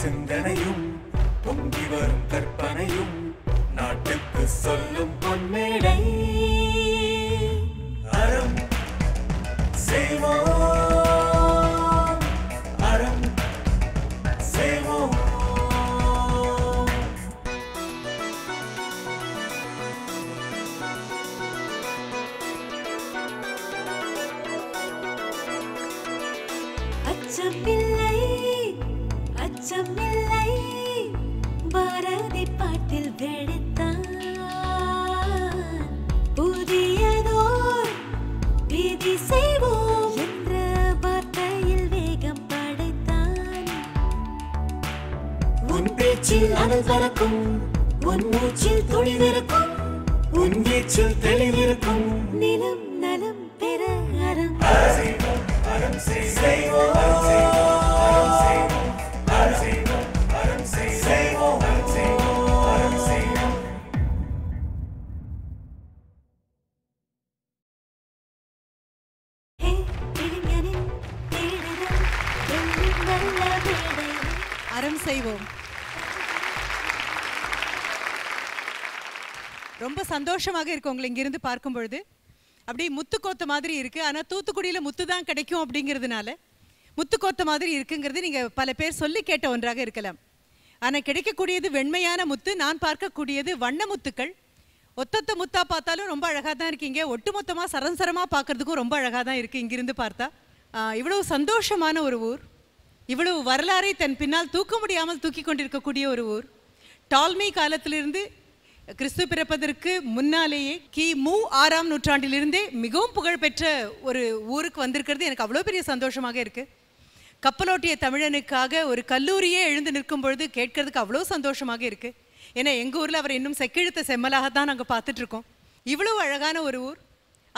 சிந்தனையும் பொங்கி வரும் கற்பனையும் நாட்டுக்கு சொல்லும் பொன்மேடை. அறம் செய்வோம், அறம் செய்வோம். அச்சமில்லை அச்சமில்லை பாரதி பாட்டில் வெடித்தான் புதியதோர் விதி செய்வோம் என்ற வார்த்தையில் வேகம் படைத்தான். உன் பேச்சில் அனல் பறக்கும், உன் மூச்சில் தொழிலிருக்கும், உன் வீச்சில் தெளிவிருக்கும். நிலம் நலம் பெற அறம் செய்வோம், அறம் செய்வோம், அறம் செய்வோம், அறம் செய்வோம், அறம் செய்வோம், அறம் செய்வோம், அறம் செய்வோம், அறம் செய்வோம். ஹே இளைஞனின் தேடுதல் வெல்லும் நல்ல வேலை. அறம் செய்வோம். ரொம்ப சந்தோஷமாக இருக்கு உங்களை இங்கிருந்து பார்க்கும் பொழுது. அப்படியே முத்துக்கோத்த மாதிரி இருக்கு. ஆனால் தூத்துக்குடியில் முத்து தான் கிடைக்கும் அப்படிங்கிறதுனால முத்துக்கோத்த மாதிரி இருக்குங்கிறது நீங்கள் பல பேர் சொல்லி கேட்ட ஒன்றாக இருக்கலாம். ஆனால் கிடைக்கக்கூடியது வெண்மையான முத்து. நான் பார்க்கக்கூடியது வண்ண முத்துக்கள். ஒத்தொத்த முத்தா பார்த்தாலும் ரொம்ப அழகாக தான் இருக்கீங்க. ஒட்டுமொத்தமாக சரசரமாக பார்க்கறதுக்கும் ரொம்ப அழகாக தான் இருக்குது இங்கிருந்து பார்த்தா. இவ்வளவு சந்தோஷமான ஒரு ஊர், இவ்வளவு வரலாறை தன் பின்னால் தூக்க முடியாமல் தூக்கி கொண்டிருக்கக்கூடிய ஒரு ஊர். டால்மை காலத்திலிருந்து கிறிஸ்து பிறப்பதற்கு முன்னாலேயே கிமு 6ஆம் நூற்றாண்டிலிருந்தே மிகவும் புகழ்பெற்ற ஒரு ஊருக்கு வந்திருக்கிறது எனக்கு அவ்வளோ பெரிய சந்தோஷமாக இருக்குது. கப்பலோட்டிய தமிழனுக்காக ஒரு கல்லூரியே எழுந்து நிற்கும் பொழுது கேட்கறதுக்கு அவ்வளோ சந்தோஷமாக இருக்குது. ஏன்னா எங்கள் ஊரில் அவரை இன்னும் செக்கிழுத்த செம்மலாகத்தான் நாங்கள் பார்த்துட்ருக்கோம். இவ்வளவு அழகான ஒரு ஊர்,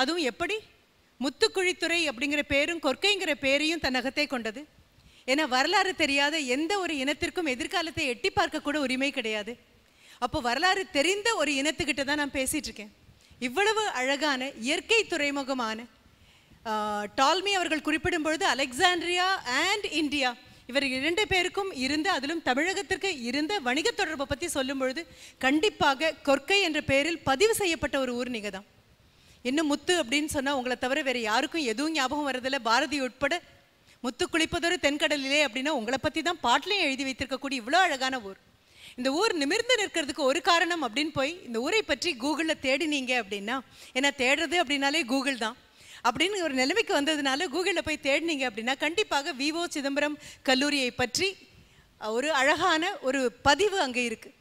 அதுவும் எப்படி முத்துக்குழித்துறை அப்படிங்கிற பேரும் கொற்கைங்கிற பேரையும் தன்னகத்தை கொண்டது. ஏன்னா வரலாறு தெரியாத எந்த ஒரு இனத்திற்கும் எதிர்காலத்தை எட்டி பார்க்கக்கூட உரிமை கிடையாது. அப்போ வரலாறு தெரிந்த ஒரு இனத்துக்கிட்ட தான் நான் பேசிகிட்டு இருக்கேன். இவ்வளவு அழகான இயற்கை துறைமுகமான டால்மி அவர்கள் குறிப்பிடும் பொழுது அலெக்சாண்ட்ரியா அண்ட் இந்தியா இவர் 2 பேருக்கும் இருந்த, அதிலும் தமிழகத்திற்கு இருந்த வணிக தொடர்பை பற்றி சொல்லும் பொழுது கண்டிப்பாக கொற்கை என்ற பெயரில் பதிவு செய்யப்பட்ட ஒரு ஊர் நீங்கள் தான். இன்னும் முத்து அப்படின்னு சொன்னால் உங்களை தவிர வேறு யாருக்கும் எதுவும் ஞாபகம் வர்றதில்ல. பாரதி உட்பட முத்து குளிப்பதொரு தென்கடலிலே அப்படின்னா உங்களை பற்றி தான் பாட்டிலையும் எழுதி வைத்திருக்கக்கூடிய இவ்வளோ அழகான ஊர். இந்த ஊர் நிமிர்ந்து நிற்கிறதுக்கு ஒரு காரணம் அப்படின்னு போய் இந்த ஊரை பற்றி கூகுளில் தேடினீங்க அப்படின்னா, ஏன்னா தேடுறது அப்படின்னாலே கூகுள் தான் அப்படின்னு ஒரு நிலைமைக்கு வந்ததுனால கூகுளில் போய் தேடினீங்க அப்படின்னா கண்டிப்பாக விஓ சிதம்பரம் கல்லூரியை பற்றி ஒரு அழகான ஒரு பதிவு அங்கே இருக்குது.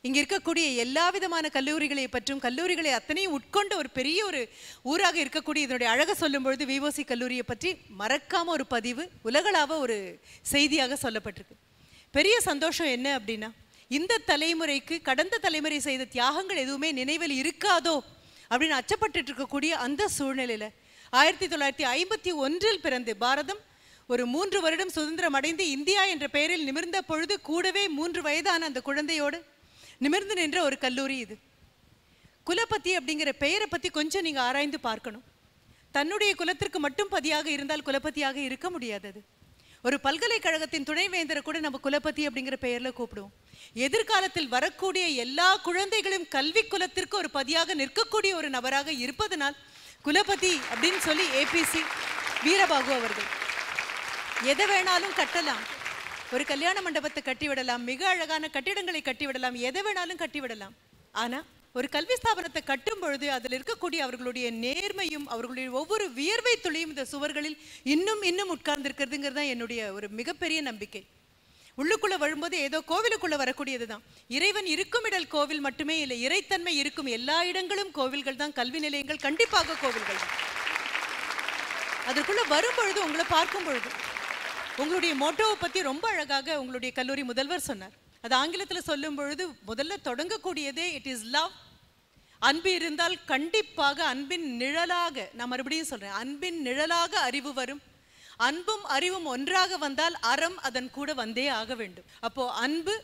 இங்கே இருக்கக்கூடிய எல்லா விதமான கல்லூரிகளை பற்றும் கல்லூரிகளை அத்தனையும் உட்கொண்ட ஒரு பெரிய ஒரு ஊராக இருக்கக்கூடிய இதனுடைய அழகை சொல்லும் பொழுது விஓசி கல்லூரியை பற்றி மறக்காமல் ஒரு பதிவு உலகளாவ ஒரு செய்தியாக சொல்லப்பட்டிருக்கு. பெரிய சந்தோஷம் என்ன அப்படின்னா, இந்த தலைமுறைக்கு கடந்த தலைமுறை செய்த தியாகங்கள் எதுவுமே நினைவில் இருக்காதோ அப்படின்னு அச்சப்பட்டு இருக்கக்கூடிய அந்த சூழ்நிலையில் 1951 பிறந்து பாரதம் ஒரு 3 வருடம் சுதந்திரம் அடைந்து இந்தியா என்ற பெயரில் நிமிர்ந்த பொழுது கூடவே 3 வயதான அந்த குழந்தையோடு நிமிர்ந்து நின்ற ஒரு கல்லூரி இது. குலபதி அப்படிங்கிற பெயரை பற்றி கொஞ்சம் நீங்கள் ஆராய்ந்து பார்க்கணும். தன்னுடைய குலத்திற்கு மட்டும் பதியாக இருந்தால் குலபதியாக இருக்க முடியாதது. ஒரு பல்கலைக்கழகத்தின் துணைவேந்தரை கூட நம்ம குலபதி அப்படிங்கிற பெயரில் கூப்பிடுவோம். எதிர்காலத்தில் வரக்கூடிய எல்லா குழந்தைகளும் கல்வி குலத்திற்கு ஒரு பதியாக நிற்கக்கூடிய ஒரு நபராக இருப்பதனால் குலபதி அப்படின்னு சொல்லி ஏபிசி வீரபாகு அவர்கள் எதை வேணாலும் கட்டலாம். ஒரு கல்யாண மண்டபத்தை கட்டிவிடலாம், மிக அழகான கட்டிடங்களை கட்டிவிடலாம், எதை வேணாலும் கட்டிவிடலாம். ஆனால் ஒரு கல்வி ஸ்தாபனத்தை கட்டும் பொழுது அதில் இருக்கக்கூடிய அவர்களுடைய நேர்மையும் அவர்களுடைய ஒவ்வொரு வியர்வை துளியும் இந்த சுவர்களில் இன்னும் இன்னும் உட்கார்ந்துருக்கிறதுங்கிறது தான் என்னுடைய ஒரு மிகப்பெரிய நம்பிக்கை. உள்ளுக்குள்ளே வரும்போது ஏதோ கோவிலுக்குள்ளே வரக்கூடியது தான். இறைவன் இருக்கும் இடல் கோவில் மட்டுமே இல்லை, இறைத்தன்மை இருக்கும் எல்லா இடங்களும் கோவில்கள் தான். கல்வி நிலையங்கள் கண்டிப்பாக கோவில்கள் தான். அதற்குள்ளே வரும்பொழுது உங்களை பார்க்கும் பொழுது உங்களுடைய மோட்டோவை பற்றி ரொம்ப அழகாக உங்களுடைய கல்லூரி முதல்வர் சொன்னார். அது ஆங்கிலத்தில் சொல்லும் பொழுது முதல்ல தொடங்கக்கூடியதே இட் இஸ் லவ். அன்பு இருந்தால் கண்டிப்பாக அன்பின் நிழலாக, நான் மறுபடியும் சொல்கிறேன், அன்பின் நிழலாக அறிவு வரும். அன்பும் அறிவும் ஒன்றாக வந்தால் அறம் அதன் கூட வந்தே ஆக வேண்டும். அப்போ அன்பு,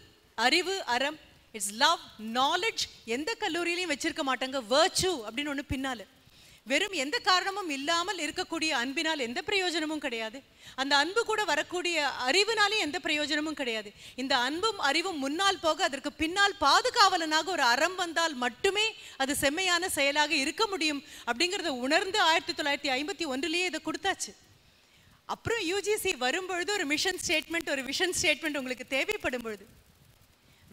அறிவு, அறம், இட்ஸ் லவ், நாலேஜ். எந்த கல்லூரியிலையும் வச்சிருக்க மாட்டாங்க வர்ச்சு அப்படின்னு ஒன்று பின்னால. வெறும் எந்த காரணமும் இல்லாமல் இருக்கக்கூடிய அன்பினால் எந்த பிரயோஜனமும் கிடையாது. அந்த அன்பு கூட வரக்கூடிய அறிவினாலே எந்த பிரயோஜனமும் கிடையாது. இந்த அன்பும் அறிவும் முன்னால் போக அதற்கு பின்னால் பாதுகாவலனாக ஒரு அறம் வந்தால் மட்டுமே அது செம்மையான செயலாக இருக்க முடியும் அப்படிங்கிறத உணர்ந்து 1951 இதை கொடுத்தாச்சு. அப்புறம் யூஜிசி வரும்பொழுது ஒரு மிஷன் ஸ்டேட்மெண்ட், ஒரு விஷன் ஸ்டேட்மெண்ட் உங்களுக்கு தேவைப்படும் பொழுது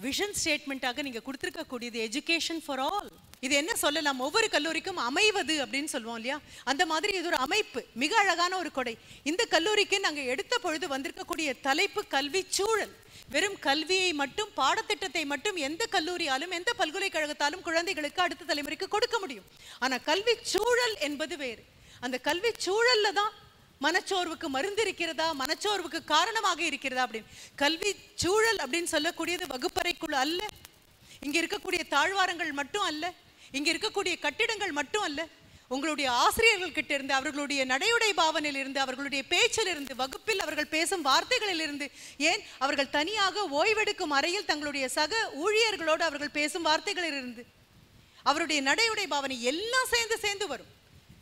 விஷன் ஸ்டேட்மெண்ட்டாக நீங்க கொடுத்துருக்கக்கூடியது எஜுகேஷன் ஃபார் ஆல். இது என்ன சொல்லலாம், ஒவ்வொரு கல்லூரிக்கும் அமைவது அப்படின்னு சொல்லுவோம் இல்லையா, அந்த மாதிரி இது ஒரு அமைப்பு, மிக அழகான ஒரு கொடை. இந்த கல்லூரிக்கு நாங்கள் எடுத்த பொழுது வந்திருக்கக்கூடிய தலைப்பு கல்வி சூழல். வெறும் கல்வியை மட்டும், பாடத்திட்டத்தை மட்டும் எந்த கல்லூரியாலும் எந்த பல்கலைக்கழகத்தாலும் குழந்தைகளுக்கு அடுத்த தலைமுறைக்கு கொடுக்க முடியும். ஆனா கல்வி சூழல் என்பது வேறு. அந்த கல்வி சூழல்ல தான் மனச்சோர்வுக்கு மருந்து இருக்கிறதா, மனச்சோர்வுக்கு காரணமாக இருக்கிறதா அப்படின்னு. கல்வி சூழல் அப்படின்னு சொல்லக்கூடியது வகுப்பறைக்குள் அல்ல, இங்க இருக்கக்கூடிய தாழ்வாரங்கள் மட்டும் அல்ல, இங்க இருக்கக்கூடிய கட்டிடங்கள் மட்டும் அல்ல, உங்களுடைய ஆசிரியர்கள் கிட்ட இருந்து, அவர்களுடைய நடையுடை பாவனையிலிருந்து, அவர்களுடைய பேச்சிலிருந்து, வகுப்பில் அவர்கள் பேசும் வார்த்தைகளிலிருந்து, ஏன் அவர்கள் தனியாக ஓய்வெடுக்கும் அறையில் தங்களுடைய சக ஊழியர்களோடு அவர்கள் பேசும் வார்த்தைகளிலிருந்து, அவருடைய நடையுடை பாவனை எல்லாம் சேர்ந்து வரும்.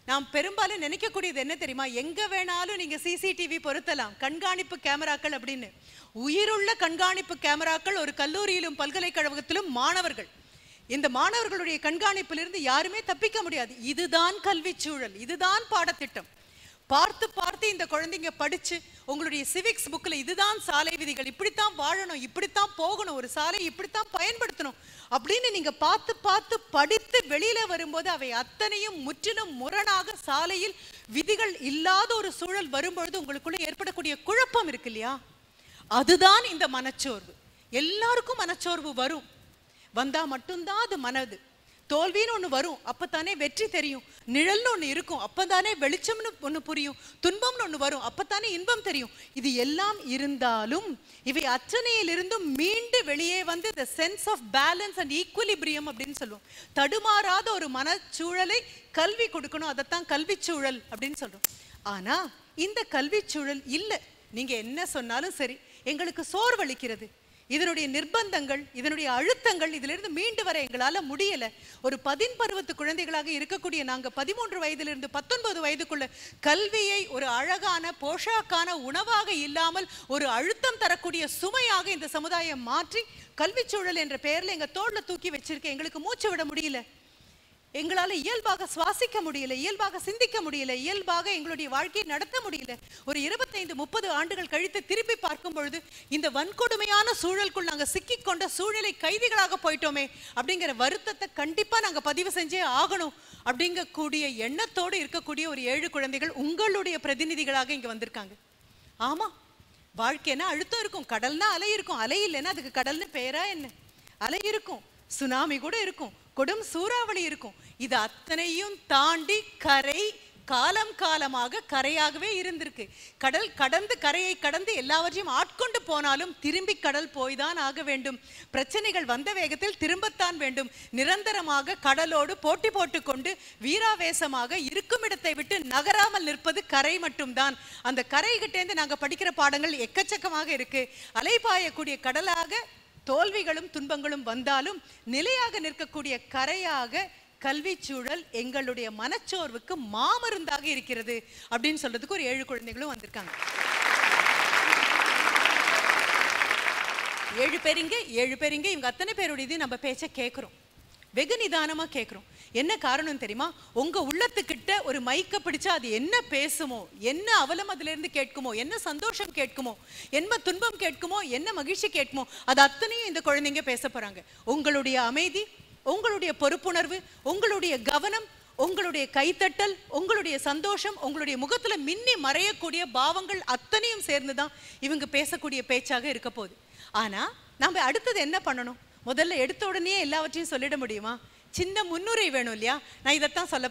நாம் பெரும்பாலும் நினைக்கக்கூடியது என்ன தெரியுமா, எங்க வேணாலும் நீங்க சிசிடிவி பொருத்தலாம், கண்காணிப்பு கேமராக்கள் அப்படின்னு. உயிருள்ள கண்காணிப்பு கேமராக்கள் ஒரு கல்லூரியிலும் பல்கலைக்கழகத்திலும் மாணவர்கள். இந்த மாணவர்களுடைய கண்காணிப்பிலிருந்து யாருமே தப்பிக்க முடியாது. இதுதான் கல்வி சூழல், இதுதான் பாடத்திட்டம். பார்த்து பார்த்து இந்த குழந்தைங்க படிச்சு உங்களுடைய சிவிக்ஸ் புக்கில் இதுதான் சாலை விதிகள், இப்படித்தான் வாழணும், இப்படித்தான் போகணும், ஒரு சாலை இப்படித்தான் பயன்படுத்தணும் அப்படின்னு நீங்க பார்த்து பார்த்து படித்து வெளியில வரும்போது அவை அத்தனையும் முற்றிலும் முரணாக சாலையில் விதிகள் இல்லாத ஒரு சூழல் வரும்பொழுது உங்களுக்குள்ள ஏற்படக்கூடிய குழப்பம் இருக்கு இல்லையா, அதுதான் இந்த மனச்சோர்வு. எல்லாருக்கும் மனச்சோர்வு வரும், வந்தா மட்டும்தான் அது மனது. தோல்வின்னு ஒன்று வரும், அப்பத்தானே வெற்றி தெரியும். நிழல்னு ஒன்று இருக்கும், அப்பதானே வெளிச்சம்னு ஒன்று புரியும். துன்பம்னு ஒன்று வரும், அப்பத்தானே இன்பம் தெரியும். இது எல்லாம் இருந்தாலும் இவை அத்தனையிலிருந்தும் மீண்டு வெளியே வந்து the sense of balance and equilibrium அப்படின்னு சொல்லுவோம். தடுமாறாத ஒரு மனச்சூழலை கல்வி கொடுக்கணும், அதைத்தான் கல்வி சூழல் அப்படின்னு சொல்றோம். ஆனா இந்த கல்வி சூழல் இல்லை, நீங்க என்ன சொன்னாலும் சரி எங்களுக்கு சோர்வளிக்கிறது. இதனுடைய நிர்பந்தங்கள், இதனுடைய அழுத்தங்கள், இதிலிருந்து மீண்டு வர எங்களால முடியல. ஒரு 10 பருவத்து குழந்தைகளாக இருக்கக்கூடிய நாங்க 13 வயதிலிருந்து 19 வயதுக்குள்ள கல்வியை ஒரு அழகான போஷாக்கான உணவாக இல்லாமல் ஒரு அழுத்தம் தரக்கூடிய சுமையாக இந்த சமுதாயம் மாற்றி கல்வி சூழல் என்ற பெயர்ல எங்க தோள்ல தூக்கி வச்சிருக்க. எங்களுக்கு மூச்சு விட முடியல, எங்களால இயல்பாக சுவாசிக்க முடியல, இயல்பாக சிந்திக்க முடியல, இயல்பாக எங்களுடைய வாழ்க்கையை நடத்த முடியல. ஒரு 25-30 ஆண்டுகள் கழித்து திருப்பி பார்க்கும் பொழுது இந்த வன்கொடுமையான சூழலுக்குள் நாங்க சிக்கிக்கொண்ட சூழ்நிலை கைதிகளாக போயிட்டோமே அப்படிங்கிற வருத்தத்தை கண்டிப்பா நாங்க பதிவு செஞ்சே ஆகணும் அப்படிங்கக்கூடிய எண்ணத்தோடு இருக்கக்கூடிய ஒரு 7 குழந்தைகள் உங்களுடைய பிரதிநிதிகளாக இங்க வந்திருக்காங்க. ஆமா, வாழ்க்கைன்னா அழுத்தம் இருக்கும், கடல்னா அலை இருக்கும், அலை இல்லைன்னா அதுக்கு கடல்னு பேரா என்ன? அலை இருக்கும், சுனாமி கூட இருக்கும், கொடும் சூறாவளி இருக்கும். இது அத்தனையும் தாண்டி கரை காலம் காலமாக கரையாகவே இருந்திருக்கு. கடல் கடந்து கரையை கடந்து எல்லாவற்றையும் ஆட்கொண்டு போனாலும் திரும்பி கடல் போய்தான் ஆக வேண்டும். பிரச்சனைகள் வந்த வேகத்தில் திரும்பத்தான் வேண்டும். நிரந்தரமாக கடலோடு போட்டி போட்டுக்கொண்டு வீராவேசமாக இருக்கும் இடத்தை விட்டு நகராமல் நிற்பது கரை மட்டும்தான். அந்த கரைகிட்டேந்து நாங்க படிக்கிற பாடங்கள் எக்கச்சக்கமாக இருக்கு. அலைபாயக்கூடிய கடலாக தோல்விகளும் துன்பங்களும் வந்தாலும் நிலையாக நிற்கக்கூடிய கரையாக கல்வி சூழல் எங்களுடைய மனச்சோர்வுக்கு மாமருந்தாக இருக்கிறது அப்படின்னு சொல்றதுக்கு ஒரு 7 குழந்தைகளும் வந்திருக்காங்க. 7 பேருங்க இவங்க அத்தனை பேருடைய நம்ம பேச்ச கேட்கிறோம், வெகு நிதானமா கேட்கிறோம். என்ன காரணம் தெரியுமா, உங்க உள்ளத்துக்கிட்ட ஒரு மைக்க பிடிச்சா அது என்ன பேசுமோ, என்ன அவலம் அதுல இருந்து கேட்குமோ, என்ன சந்தோஷம் கேட்குமோ, என்ன துன்பம் கேட்குமோ, என்ன மகிழ்ச்சி கேட்குமோ, அது அத்தனையும் இந்த குழந்தைங்க பேச போறாங்க. உங்களுடைய அமைதி, உங்களுடைய பொறுப்புணர்வு, உங்களுடைய கவனம், உங்களுடைய கைத்தட்டல், உங்களுடைய சந்தோஷம், உங்களுடைய முகத்துல மின்னி மறையக்கூடிய பாவங்கள் அத்தனையும் சேர்ந்துதான் இவங்க பேசக்கூடிய பேச்சாக இருக்க போகுது. ஆனா நாம அடுத்தது என்ன பண்ணணும்? முதல்ல எடுத்த உடனே எல்லாவற்றையும் சொல்லிட முடியுமா? சின்ன முன்னுரை வேணும் இல்லையா? நான் இதைத்தான் சொல்ல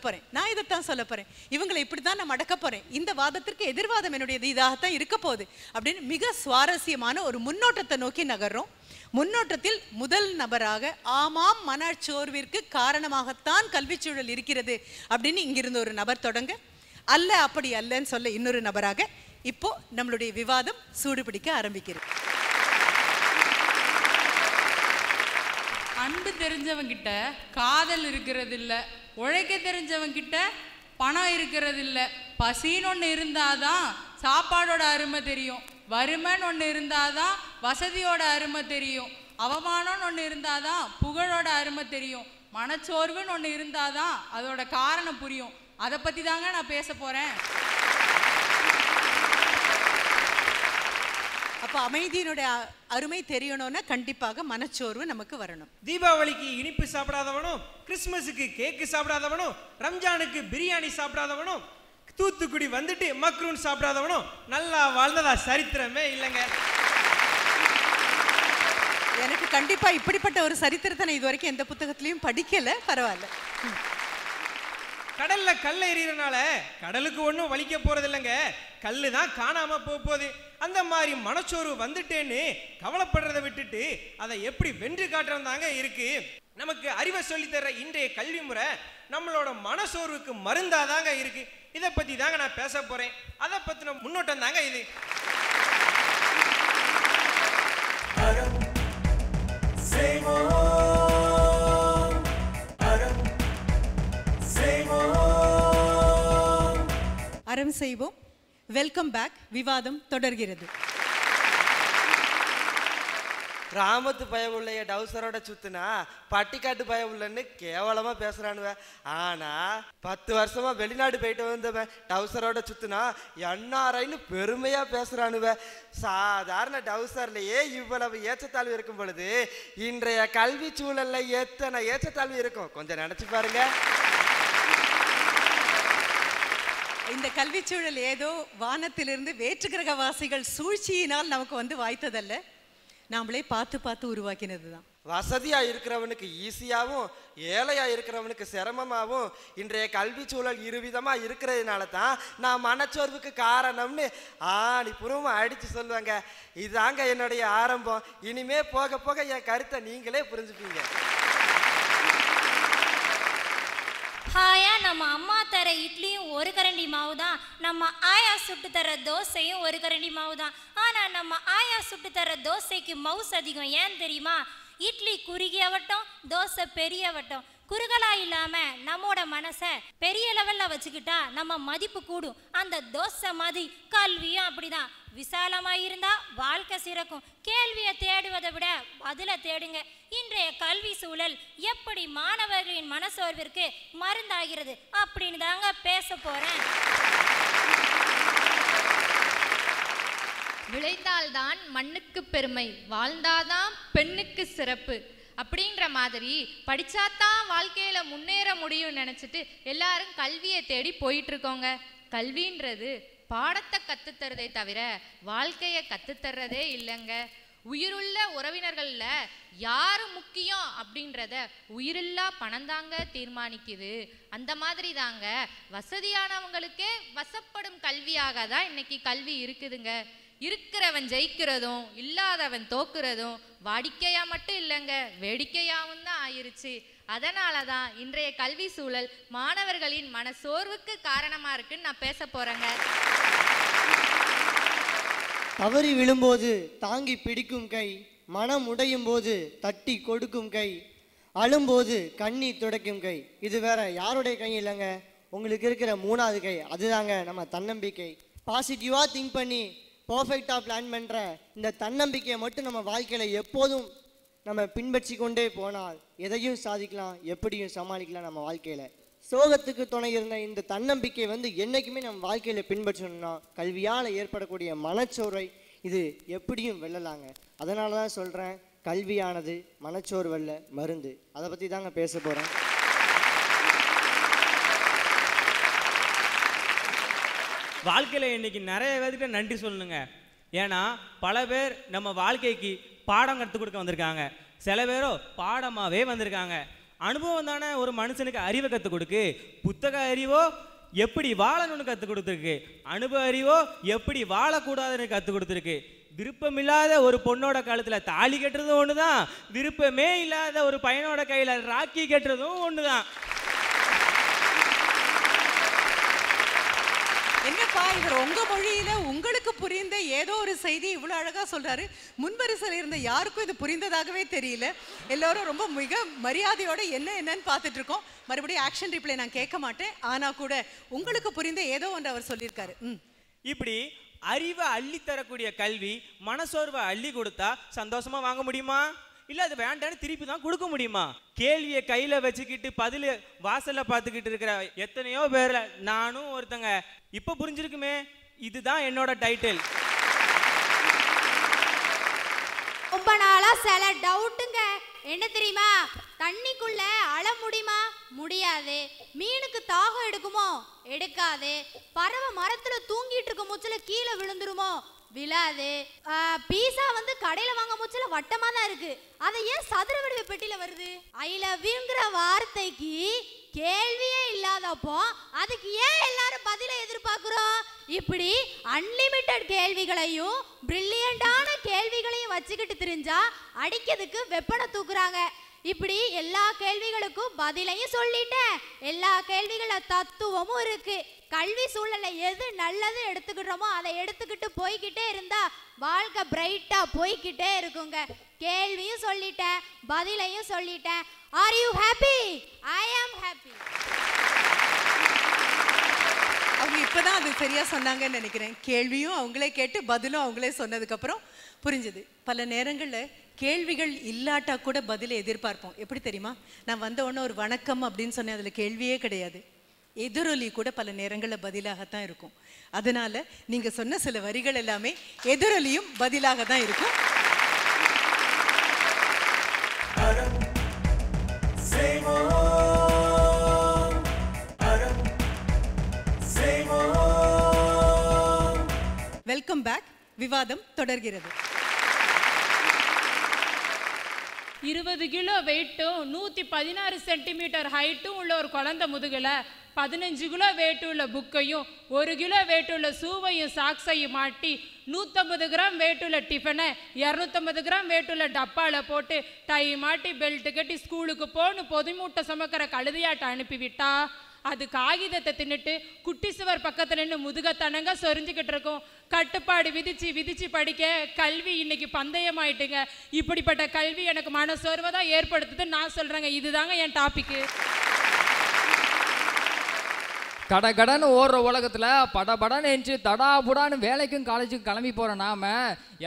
போறேன், இவங்களை இப்படித்தான் நான் மடக்க போறேன், இந்த வாதத்திற்கு எதிர்வாதம் என்னுடையது இதாகத்தான் இருக்க போகுது அப்படின்னு மிக சுவாரஸ்யமான ஒரு முன்னோட்டத்தை நோக்கி நகர்றோம். முன்னோட்டத்தில் முதல் நபராக ஆமாம் மனச்சோர்விற்கு காரணமாகத்தான் கல்வி சூழல் இருக்கிறது அப்படின்னு இங்கிருந்து ஒரு நபர் தொடங்க, அல்ல அப்படி அல்லன்னு சொல்ல இன்னொரு நபராக இப்போ நம்மளுடைய விவாதம் சூடுபிடிக்க ஆரம்பிக்கிறது. அன்பு தெரிஞ்சவங்கிட்ட காதல் இருக்கிறது இல்லை, உழைக்க தெரிஞ்சவங்கிட்ட பணம் இருக்கிறது இல்லை. பசின்னு ஒன்று இருந்தாதான் சாப்பாடோட அருமை தெரியும். வறுமைன்னு ஒன்று இருந்தாதான் வசதியோட அருமை தெரியும். அவமானம்னு ஒன்று இருந்தாதான் புகழோட அருமை தெரியும். மனச்சோர்வுன்னு ஒன்று இருந்தாதான் அதோட காரணம் புரியும். அதை பற்றி தாங்க நான் பேச போகிறேன். அப்போ அமைதியினுடைய அருமை தெரியணும்னா கண்டிப்பாக மனச்சோர்வு நமக்கு வரணும். தீபாவளிக்கு இனிப்பு சாப்பிடாதவனும், கிறிஸ்துமஸுக்கு கேக்கு சாப்பிடாதவனும், ரம்ஜானுக்கு பிரியாணி சாப்பிடாதவனும், தூத்துக்குடி வந்துட்டு மக்ரூன் சாப்பிடாதவனும் நல்லா வாழ்ந்ததா சரித்திரமே இல்லைங்க. எனக்கு கண்டிப்பா இப்படிப்பட்ட ஒரு சரித்திரத்தை நான் இது வரைக்கும் எந்த புத்தகத்திலையும் படிக்கல. பரவாயில்ல. கடல்ல கல் எறிகிறனால கடலுக்கு ஒன்றும் வலிக்க போறது இல்லைங்க, கல்லு தான் காணாம போகுது. அந்த மாதிரி மனச்சோர்வு வந்துட்டேன்னு கவலைப்படுறதை விட்டுட்டு அதை எப்படி வென்று காட்டுறதாங்க இருக்கு. நமக்கு அறிவை சொல்லித்தர இன்றைய கல்வி முறை நம்மளோட மனசோர்வுக்கு மருந்தாதாங்க இருக்கு. இதை பத்தி தாங்க நான் பேச போறேன். அதை பத்தின முன்னோட்டம் தாங்க இது. அறம் செய்வோம். Welcome back. விவாதம் தொடர்கிறது. கிராமத்து பயவுள்ளைய டவுசரோட சுத்துனா பட்டிக்காட்டு பயவுள்ளன்னு கேவலமா பேசுறானுவ. ஆனா 10 வருஷமா வெளிநாடு போயிட்டு வந்தவன் டவுசரோட சுத்துனா என்ஆர்ஐன்னு பெருமையா பேசுறானுவ. சாதாரண டவுசர்லயே இவ்வளவு ஏற்றத்தாழ்வு இருக்கும் பொழுது இன்றைய கல்வி சூழல்ல எத்தனை ஏற்றத்தாழ்வு இருக்கும் கொஞ்சம் நினைச்சு பாருங்க. இந்த கல்வி சூழல் ஏதோ வானத்திலிருந்து வேற்று கிரகவாசிகள் சூழ்ச்சியினால் நமக்கு வந்து வாய்த்ததல்ல, நாமளே பார்த்து பார்த்து உருவாக்கினது தான். வசதியா இருக்கிறவனுக்கு ஈஸியாகவும் ஏழையா இருக்கிறவனுக்கு சிரமமாகவும் இன்றைய கல்வி சூழல் இருவிதமா இருக்கிறதுனால தான் நான் மனச்சோர்வுக்கு காரணம்னு ஆணிபுறமா அடிச்சு சொல்லுவாங்க. இதாங்க என்னுடைய ஆரம்பம். இனிமே போக போக என் கருத்தை நீங்களே புரிஞ்சுப்பீங்க. ஹாயா நம்ம அம்மா தர இட்லியும் ஒரு கரண்டி மாவு தான், நம்ம ஆயா சுட்டு தர தோசையும் ஒரு கரண்டி மாவு தான். ஆனால் நம்ம ஆயா சுட்டு தர தோசைக்கு மவுஸ் அதிகம். ஏன் தெரியுமா? இட்லி குறுகியவட்டம், தோசை பெரியவட்டம். குறுகலா இல்லாமல் நம்மோட மனசை பெரிய லெவலில் வச்சுக்கிட்டா நம்ம மதிப்பு கூடும். அந்த தோசை மாதிரி கல்வியும் அப்படிதான். விசாலமாக இருந்தால் வாழ்க்கை சிறக்கும். கேள்வியை தேடுவதை விட பதிலை தேடுங்க. இன்றைய கல்வி சூழல் எப்படி மாணவர்களின் மனசோர்விற்கு மருந்தாகிறது அப்படின்னு தாங்க பேச போகிறேன். விளைந்தால்தான் மண்ணுக்கு பெருமை, வாழ்ந்தாதான் பெண்ணுக்கு சிறப்பு அப்படின்ற மாதிரி படிச்சாதான் வாழ்க்கையில முன்னேற முடியும்னு நினைச்சிட்டு எல்லாரும் கல்வியை தேடி போயிட்டு இருக்கோங்க. கல்வின்றது பாடத்தை கத்துத்தரதே தவிர வாழ்க்கையை கத்துத்தர்றதே இல்லைங்க. உயிருள்ள உறவினர்கள்ல யாரு முக்கியம் அப்படின்றத உயிரில்லா பணம் தாங்க தீர்மானிக்குது. அந்த மாதிரி தாங்க வசதியானவங்களுக்கே வசப்படும் கல்வியாக தான் இன்னைக்கு கல்வி இருக்குதுங்க. இருக்கிறவன் ஜெயிக்கிறதும் இல்லாதவன் தோக்குறதும் வாடிக்கையா மட்டும் இல்லைங்க, வேடிக்கையாவும் தான் ஆயிருச்சு. அதனால தான் இன்றைய கல்வி சூழல் மாணவர்களின் மனசோர்வுக்கு காரணமா இருக்குன்னு நான் பேச போறேங்க. தவறி விழும்போது தாங்கி பிடிக்கும் கை, மனம் உடையும் போது தட்டி கொடுக்கும் கை, அழும்போது கண்ணீர் துடைக்கும் கை. இது வேற யாருடைய கை இல்லைங்க, உங்களுக்கு இருக்கிற 3வது கை. அதுதாங்க நம்ம தன்னம்பிக்கை. பாசிட்டிவாக திங்க் பண்ணி பர்ஃபெக்டாக பிளான் பண்ணுற இந்த தன்னம்பிக்கையை மட்டும் நம்ம வாழ்க்கையில் எப்போதும் நம்ம பின்பற்றி கொண்டே போனால் எதையும் சாதிக்கலாம், எப்படியும் சமாளிக்கலாம். நம்ம வாழ்க்கையில் சோகத்துக்கு துணை இருந்த இந்த தன்னம்பிக்கை என்றைக்குமே நம்ம வாழ்க்கையில் பின்பற்றணும்னா கல்வியால் ஏற்படக்கூடிய மனச்சோர்வை இது எப்படியும் வெல்லலாங்க. அதனால தான் சொல்கிறேன், கல்வியானது மனச்சோர்வல்ல மருந்து. அதை பற்றி தாங்க பேச போகிறேன். வாழ்க்கையில் இன்னைக்கு நிறைய பேர்கிட்ட நன்றி சொல்லணுங்க. ஏன்னா பல பேர் நம்ம வாழ்க்கைக்கு பாடம் கற்றுக் கொடுக்க வந்திருக்காங்க, சில பேரோ பாடமாகவே வந்திருக்காங்க. அனுபவம் தானே ஒரு மனுஷனுக்கு அறிவை கற்றுக் கொடுக்கு. புத்தக அறிவோ எப்படி வாழணும்னு கற்றுக் கொடுத்துருக்கு, அனுபவ அறிவோ எப்படி வாழக்கூடாதுன்னு கற்றுக் கொடுத்துருக்கு. விருப்பமில்லாத ஒரு பொண்ணோட கழுத்தில் தாலி கட்டுறதும் ஒன்று தான், விருப்பமே இல்லாத ஒரு பையனோட கையில் ராக்கி கட்டுறதும் ஒன்று தான். என்னப்பா இவர் உங்க மொழியில உங்களுக்கு புரிந்த ஏதோ ஒரு செய்தி இவ்வளவு அழகா சொல்றாரு. முன்வரிசையில் இருந்த யாருக்கும் இது புரிந்ததாகவே தெரியல. எல்லாரும் ரொம்ப மிக மரியாதையோட என்னன்னு பார்த்துட்டு இருக்கோம். மறுபடியும் ஆக்ஷன் ரிப்ளை நான் கேட்க மாட்டேன். ஆனா கூட உங்களுக்கு புரிந்த ஏதோ ஒன்று அவர் சொல்லியிருக்காரு. இப்படி அறிவை அள்ளி தரக்கூடிய கல்வி மனசோர்வை அள்ளி கொடுத்தா சந்தோஷமா வாங்க முடியுமா? இல்ல அது வேண்டான்னு திருப்பி தான் கொடுக்க முடியுமா? கேள்வியை கையில வச்சுக்கிட்டு பதில் வாசல்ல பார்த்துக்கிட்டு இருக்கிற எத்தனையோ பேர்ல நானும் ஒருத்தங்க. இப்ப புரிஞ்சிருக்குமே, இதுதான் என்னோட டைட்டில். ரொம்ப நாளா சில டவுட்டுங்க. என்ன தெரியுமா? தண்ணிக்குள்ள அழ முடியுமா? முடியாது. மீனுக்கு தாகம் எடுக்குமோ? எடுக்காது. பறவை மரத்துல தூங்கிட்டு இருக்க மூச்சுல கீழே விழுந்துருமோ? விழாது. பீஸா வந்து கடையில வாங்க மூச்சுல வட்டமா தான் இருக்கு. அதை ஏன் சதுர வடிவ பெட்டியில வருது? ஐ லவ் யூங்கிற வார்த்தைக்கு கேள்வியே இல்லாதப்போ அதுக்கு ஏன் எல்லாரும் பதில எதிர்பார்க்கிறோம்? இப்படி அன்லிமிட்டெட் கேள்விகளையும் பிரில்லியண்டான கேள்விகளையும் வச்சுக்கிட்டு தெரிஞ்சா அடிக்கிறதுக்கு வெப்பனை தூக்குறாங்க. இப்படி எல்லா கேள்விகளுக்கும் பதிலையும் சொல்லிட்டேன். எல்லா கேள்விகள தத்துவமும் இருக்கு. கல்வி சூழலை எது நல்லது எடுத்துக்கிட்டோமோ அதை எடுத்துக்கிட்டு போய்கிட்டே இருந்தா வாழ்க்கை பிரைட்டா போய்கிட்டே இருக்குங்க. கேள்வியும் சொல்லிட்டேன், பதிலையும் சொல்லிட்டேன். Are you happy? I am happy. அவங்க இப்பதான் அது சரியா சொன்னாங்கன்னு நினைக்கிறேன். கேள்வியும் அவங்களே கேட்டு பதிலும் அவங்களே சொன்னதுக்கு அப்புறம் புரிஞ்சுது. பல நேரங்கள்ல கேள்விகள் இல்லாட்டா கூட பதிலை எதிர்பார்ப்போம். எப்படி தெரியுமா? நான் வந்த உடனே ஒரு வணக்கம் அப்படின்னு சொன்னேன், அதுல கேள்வியே கிடையாது. எதிரொலி கூட பல நேரங்களில் பதிலாகத்தான் இருக்கும். அதனால நீங்க சொன்ன சில வரிகள் எல்லாமே எதிரொலியும் பதிலாக தான் இருக்கும். Welcome back. விவாதம் தொடர்கிறது. 20 கிலோ வெயிட்டும் 116 சென்டிமீட்டர் ஹைட்டும் உள்ள ஒரு குழந்தை முதுகுல 15 கிலோ வெயிட் உள்ள புக்கையும் 1 கிலோ வெயிட் உள்ள ஷூவையும் சாக்ஸையும் மாட்டி 150 கிராம் வெயிட் உள்ள டிஃபனை 250 கிராம் வெயிட் உள்ள டப்பால போட்டு டை மாட்டி பெல்ட் கட்டி ஸ்கூலுக்கு போன்னு பொதுமூட்டை சுமக்கிற கழுதையாட்ட அனுப்பிவிட்டா அது காகிதத்தை தின்னுட்டு குட்டி சுவர் பக்கத்துல நின்று முதுகத்தனங்க சொரிஞ்சுக்கிட்டு இருக்கும். கட்டுப்பாடு விதிச்சு படிக்க கல்வி இன்னைக்கு பந்தயமாயிட்டுங்க. இப்படிப்பட்ட கல்வி எனக்கு மனசோர்வை தான் ஏற்படுத்துதுன்னு நான் சொல்றேங்க. இதுதாங்க என் டாபிக்கு. கடகடன்னு ஓடுற உலகத்தில் படபடன்னு எஞ்சி தடாபுடான்னு வேலைக்கும் காலேஜுக்கும் கிளம்பி போகிற நாம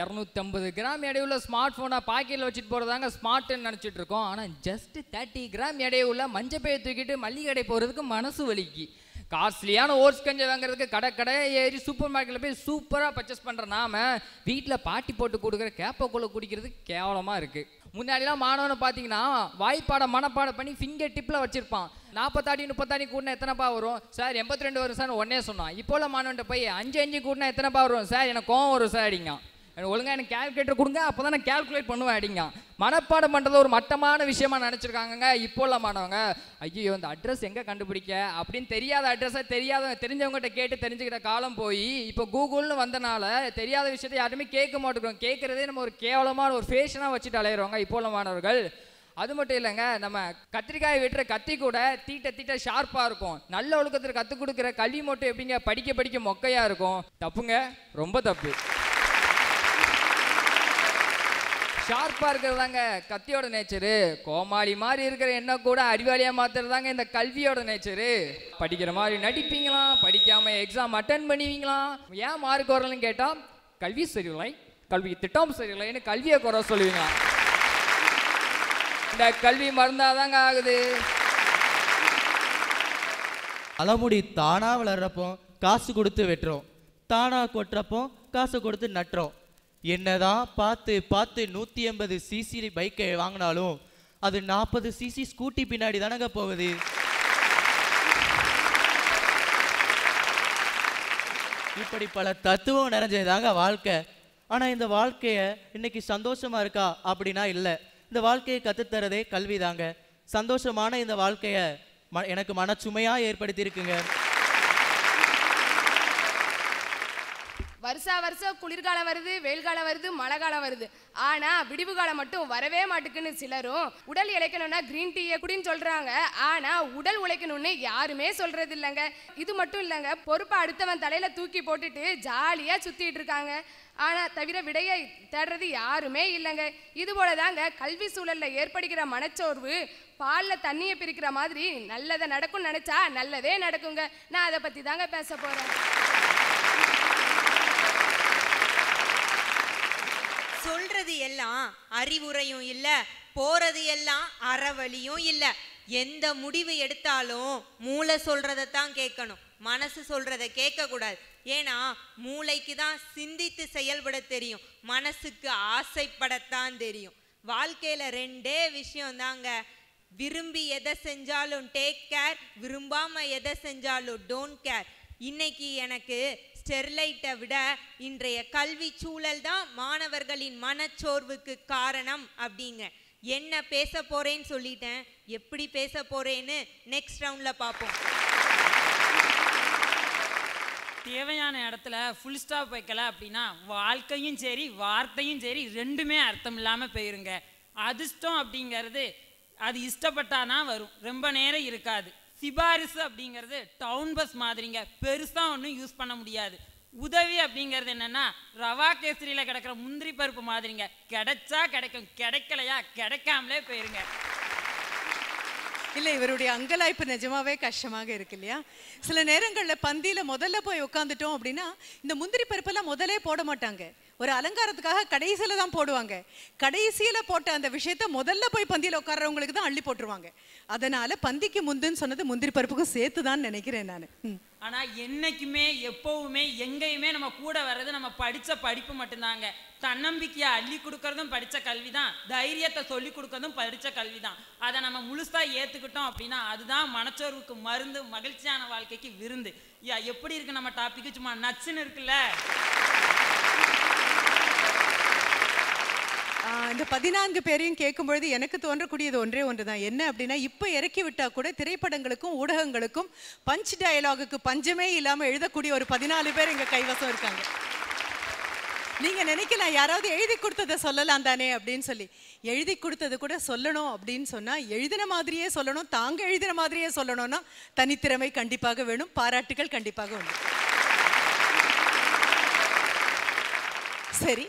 250 கிராம் எடையுள்ள ஸ்மார்ட் ஃபோனை பாக்கெட்டில் வச்சுட்டு போகிறதாங்க ஸ்மார்ட்டுன்னு நினச்சிட்டு இருக்கோம். ஆனால் ஜஸ்ட் 30 கிராம் எடையுள்ள மஞ்சப்பையை தூக்கிட்டு மல்லிகை கடை போகிறதுக்கு மனசு வலிக்கு. காஸ்ட்லியான ஓட்ஸ் கஞ்சி வாங்குறதுக்கு கடையாக ஏறி சூப்பர் மார்க்கெட்டில் போய் சூப்பராக பர்ச்சேஸ் பண்ணுற நாம வீட்டில் பாட்டி போட்டு கொடுக்குற கேப்பக்குள்ளே குடிக்கிறதுக்கு கேவலமாக இருக்குது. முன்னாடிலாம் மாணவனை பார்த்தீங்கன்னா வாய்ப்பாடை மனப்பாடம் பண்ணி ஃபிங்கர் டிப்பில் வச்சுருப்பான். 40 அடி 30 அடி கூட்டினா எத்தனைப்பா வரும் சார்? 82 வரும் சார் ஒன்னே சொன்னான். இப்போல்லாம் மாணவன்ட்ட போய் 5 கூட்டினா எத்தனைப்பா வரும் சார்? எனக்கு கோவம் வரும் சார் அடிங்க. ஒழுங்காக எனக்கு கேல்குலேட்டர் கொடுங்க, அப்போ தான் நான் கேல்குலேட் பண்ணுவேன் அடிங்க. மனப்பாடம் பண்ணுறது ஒரு மட்டமான விஷயமா நினச்சிருக்காங்க இப்போல்லாம் மாணவங்க. ஐயோ இந்த அட்ரஸ் எங்கே கண்டுபிடிக்க அப்படின்னு தெரியாத அட்ரஸை தெரிஞ்சவங்ககிட்ட கேட்டு தெரிஞ்சுக்கிட்ட காலம் போய் இப்போ கூகுள்னு வந்தனால தெரியாத விஷயத்தை யாருமே கேட்க மாட்டேங்கிறோம். கேட்குறதே நம்ம ஒரு கேவலமான ஒரு ஃபேஷனாக வச்சுட்டு அலையிறவங்க இப்போல்லாம் மாணவர்கள். அது மட்டும் இல்லைங்க, நம்ம கத்திரிக்காய் வெட்டுற கத்தி கூட தீட்ட ஷார்ப்பாக இருக்கும். நல்ல ஒழுக்கத்தில் கற்றுக் கொடுக்குற கல்வி மட்டும் எப்படிங்க படிக்க மொக்கையாக இருக்கும்? தப்புங்க, ரொம்ப தப்பு. ஷார்ப்பாக இருக்கிறதாங்க கத்தியோட நேச்சரு. கோமாளி மாதிரி இருக்கிற என்ன கூட அறிவாளியாக மாற்றுறதாங்க இந்த கல்வியோட நேச்சரு. படிக்கிற மாதிரி நடிப்பீங்களாம், படிக்காமல் எக்ஸாம் அட்டன் பண்ணுவீங்களாம். ஏன் மார்க் வரலன்னு கேட்டால் கல்வி சரியில்லை, கல்வி திட்டம் சரியில்லைன்னு கல்வியை குறை சொல்லுவீங்க. இந்த கல்வி மருந்தாதாங்க ஆகுது. அலமுடி தானா வளர்றப்போ காசு கொடுத்து வெட்டுறோம், தானா கொட்டுறப்போ காசு கொடுத்து நட்டுறோம். என்னதான் பார்த்து 180 சிசி பைக்கை வாங்கினாலும் அது 40 சிசி ஸ்கூட்டி பின்னாடி தானங்க போகுது. இப்படி பல தத்துவம் நிறைஞ்சதாங்க வாழ்க்கை. ஆனால் இந்த வாழ்க்கையை இன்னைக்கு சந்தோஷமா இருக்கா அப்படின்னா இல்லை. இந்த வாழ்க்கையை கற்றுத்தரதே கல்வி தாங்க. சந்தோஷமான இந்த வாழ்க்கையை எனக்கு மனச்சுமையாக ஏற்படுத்தி இருக்குங்க. வருஷம் குளிர்காலம் வருது, வெயில் காலம் வருது, மழை காலம் வருது. ஆனா விடிவு காலம் மட்டும் வரவே மாட்டுக்குன்னு சிலரும் உடல் இளைக்கணும்னா கிரீன் டீயை குடின்னு சொல்றாங்க. ஆனா உடல் உழைக்கணும்னு யாருமே சொல்றது இல்லைங்க. இது மட்டும் இல்லைங்க, பொறுப்பை அடுத்தவன் தலையில தூக்கி போட்டுட்டு ஜாலியா சுத்திட்டு இருக்காங்க. ஆனா தவிர விடையை தேடுறது யாருமே இல்லைங்க. இது போலதாங்க கல்வி சூழல்ல ஏற்படுகிற மனச்சோர்வு பால்ல தண்ணியை பிரிக்கிற மாதிரி நல்லதை நடக்கும் நினைச்சா நல்லதே நடக்குங்க. நான் அதை பத்தி தாங்க பேச போறேன். சொல்றது எல்லாம் அறிவுரையும் இல்ல, போறது எல்லாம் அறவழியும் இல்ல. எந்த முடிவு எடுத்தாலும் மூளை சொல்றதான் கேட்கணும், மனசு சொல்றத கேட்க கூடாது. ஏன்னா மூளைக்கு தான் சிந்தித்து செயல்பட தெரியும், மனசுக்கு ஆசைப்படத்தான் தெரியும். வாழ்க்கையில ரெண்டே விஷயம் தாங்க, விரும்பி எதை செஞ்சாலும் டேக் கேர், விரும்பாம எதை செஞ்சாலும் டோன்ட் கேர். இன்னைக்கு எனக்கு ஸ்டெர்லைட்டை விட இன்றைய கல்வி சூழல் தான் மாணவர்களின் மனச்சோர்வுக்கு காரணம் அப்படிங்க. என்ன பேச போறேன்னு சொல்லிட்டேன், எப்படி பேச போறேன்னு நெக்ஸ்ட் ரவுண்ட்ல பார்ப்போம். தேவையான இடத்துல ஃபுல் ஸ்டாப் வைக்கல அப்படின்னா வாழ்க்கையும் சரி வார்த்தையும் சரி ரெண்டுமே அர்த்தம் இல்லாமல் போயிருங்க. அதிர்ஷ்டம் அப்படிங்கிறது அது இஷ்டப்பட்டாதான் வரும், ரொம்ப நேரம் இருக்காது. சிபாரிசு அப்படிங்கிறது டவுன் பஸ் மாதிரிங்க, பெருசாக ஒன்றும் யூஸ் பண்ண முடியாது. உதவி அப்படிங்கிறது என்னன்னா ரவா கேசரியில் கிடக்கிற முந்திரி பருப்பு மாதிரிங்க, கிடைச்சா கிடைக்கும், கிடைக்கலையா கிடைக்காமலே போயிருங்க. இல்லை, இவருடைய அங்கலாய்ப்பு நிஜமாவே கஷ்டமாக இருக்கு இல்லையா? சில நேரங்களில் பந்தியில் முதல்ல போய் உட்காந்துட்டோம் அப்படின்னா இந்த முந்திரி பருப்பெல்லாம் முதலே போட மாட்டாங்க, ஒரு அலங்காரத்துக்காக கடைசியில் தான் போடுவாங்க. கடைசியில் போட்ட அந்த விஷயத்த முதல்ல போய் பந்தியில் உட்கார்றவங்களுக்கு தான் அள்ளி போட்டுருவாங்க. அதனால பந்திக்கு முந்துன்னு சொன்னது முந்திரி பருப்புக்கும் சேர்த்து தான் நினைக்கிறேன் நான். ஆனால் என்னைக்குமே எப்போவுமே எங்கேயுமே நம்ம கூட வர்றது நம்ம படித்த படிப்பு மட்டும்தாங்க. தன்னம்பிக்கையை அள்ளி கொடுக்கறதும் படித்த கல்வி தான், தைரியத்தை சொல்லி கொடுக்கறதும் படித்த கல்வி தான். அதை நம்ம முழுசாக ஏற்றுக்கிட்டோம் அப்படின்னா அதுதான் மனச்சோர்வுக்கு மருந்து, மகிழ்ச்சியான வாழ்க்கைக்கு விருந்து. எப்படி இருக்கு நம்ம டாபிக்? சும்மா நச்சுன்னு இருக்குல்ல. இந்த 14 பேரையும் கேட்கும் பொழுது எனக்கு தோன்றக்கூடியது ஒன்றே ஒன்று தான். என்ன அப்படின்னா, இப்போ இறக்கி விட்டா கூட திரைப்படங்களுக்கும் ஊடகங்களுக்கும் பஞ்ச் டயலாகுக்கு பஞ்சமே இல்லாமல் எழுதக்கூடிய ஒரு 14 பேர் எங்கள் கைவசம் இருக்காங்க. நீங்க நினைக்கலாம் யாராவது எழுதி கொடுத்ததை சொல்லலாம் தானே அப்படின்னு சொல்லி. எழுதி கொடுத்தது கூட சொல்லணும் அப்படின்னு சொன்னா எழுதின மாதிரியே சொல்லணும், தாங்க எழுதின மாதிரியே சொல்லணும்னா தனித்திறமை கண்டிப்பாக வேணும், பாராட்டுகள் கண்டிப்பாக வேணும். சரி,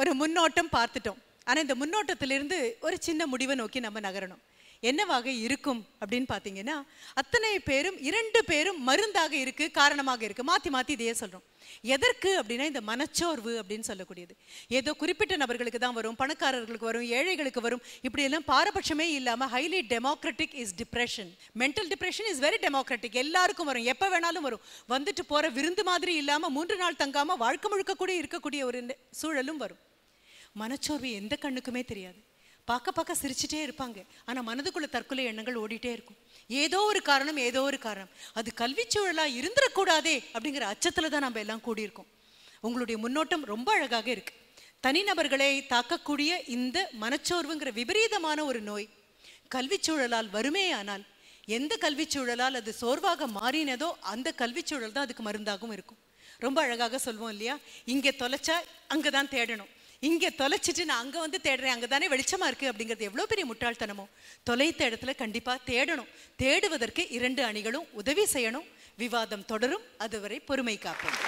ஒரு முன்னோட்டம் பார்த்துட்டோம். ஆனால் இந்த முன்னோட்டத்திலிருந்து ஒரு சின்ன முடிவை நோக்கி நம்ம நகரணும். என்னவாக இருக்கும் அப்படின்னு பார்த்தீங்கன்னா, அத்தனை பேரும் 2 பேரும் மருந்தாக இருக்கு, காரணமாக இருக்கு. மாற்றி மாற்றி இதையே சொல்கிறோம். எதற்கு அப்படின்னா இந்த மனச்சோர்வு அப்படின்னு சொல்லக்கூடியது ஏதோ குறிப்பிட்ட நபர்களுக்கு தான் வரும், பணக்காரர்களுக்கு வரும், ஏழைகளுக்கு வரும், இப்படியெல்லாம் பாரபட்சமே இல்லாமல் highly democratic is depression. Mental depression is very democratic, எல்லாருக்கும் வரும், எப்போ வேணாலும் வரும். வந்துட்டு போகிற விருந்து மாதிரி இல்லாமல் 3 நாள் தங்காமல் வாழ்க்கை முழுக்க கூட இருக்கக்கூடிய ஒரு சூழலும் வரும். மனச்சோர்வு எந்த கண்ணுக்குமே தெரியாது, பார்க்க பார்க்க சிரிச்சுட்டே இருப்பாங்க, ஆனால் மனதுக்குள்ள தற்கொலை எண்ணங்கள் ஓடிட்டே இருக்கும். ஏதோ ஒரு காரணம், ஏதோ ஒரு காரணம். அது கல்விச்சூழலாக இருந்துடக்கூடாதே அப்படிங்கிற அச்சத்தில் தான் நம்ம எல்லாம் கூடியிருக்கோம். உங்களுடைய முன்னோட்டம் ரொம்ப அழகாக இருக்கு. தனிநபர்களை தாக்கக்கூடிய இந்த மனச்சோர்வுங்கிற விபரீதமான ஒரு நோய் கல்விச்சூழலால் வருமேயானால், எந்த கல்விச்சூழலால் அது சோர்வாக மாறினதோ அந்த கல்விச்சூழல் தான் அதுக்கு மருந்தாகவும் இருக்கும். ரொம்ப அழகாக சொல்வோம் இல்லையா, இங்கே தொலைச்சா அங்கே தான் தேடணும், இங்கே தொலைச்சிட்டு நான் அங்கே வந்து தேடுறேன், அங்கே தானே வெளிச்சமாக இருக்குது அப்படிங்கிறது எவ்வளோ பெரிய முட்டாள்தனமோ. தொலைத்த இடத்துல கண்டிப்பாக தேடணும். தேடுவதற்கு 2 அணிகளும் உதவி செய்யணும். விவாதம் தொடரும், அதுவரை பொறுமை காப்போம்.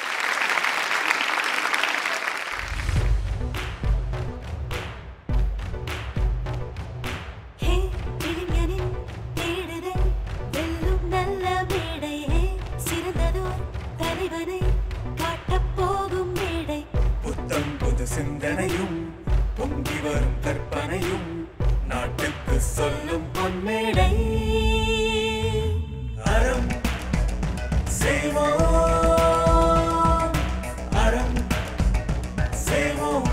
சிந்தனையும் பொங்கி வரும் கற்பனையும் நாட்டுக்கு சொல்லும் பொன்மேடை. அறம் செய்வோம், அறம் செய்வோம்.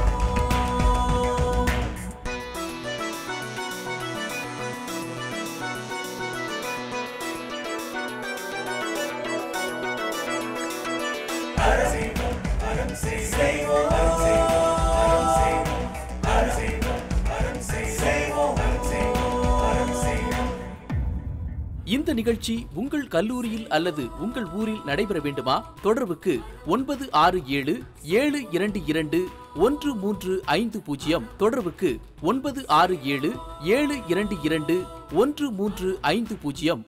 அறம் செய்வோம், அறம் செய்வோம். இந்த நிகழ்ச்சி உங்கள் கல்லூரியில் அல்லது உங்கள் ஊரில் நடைபெற வேண்டுமா? தொடர்புக்கு 967-722-135. தொடர்புக்கு 967-722-135.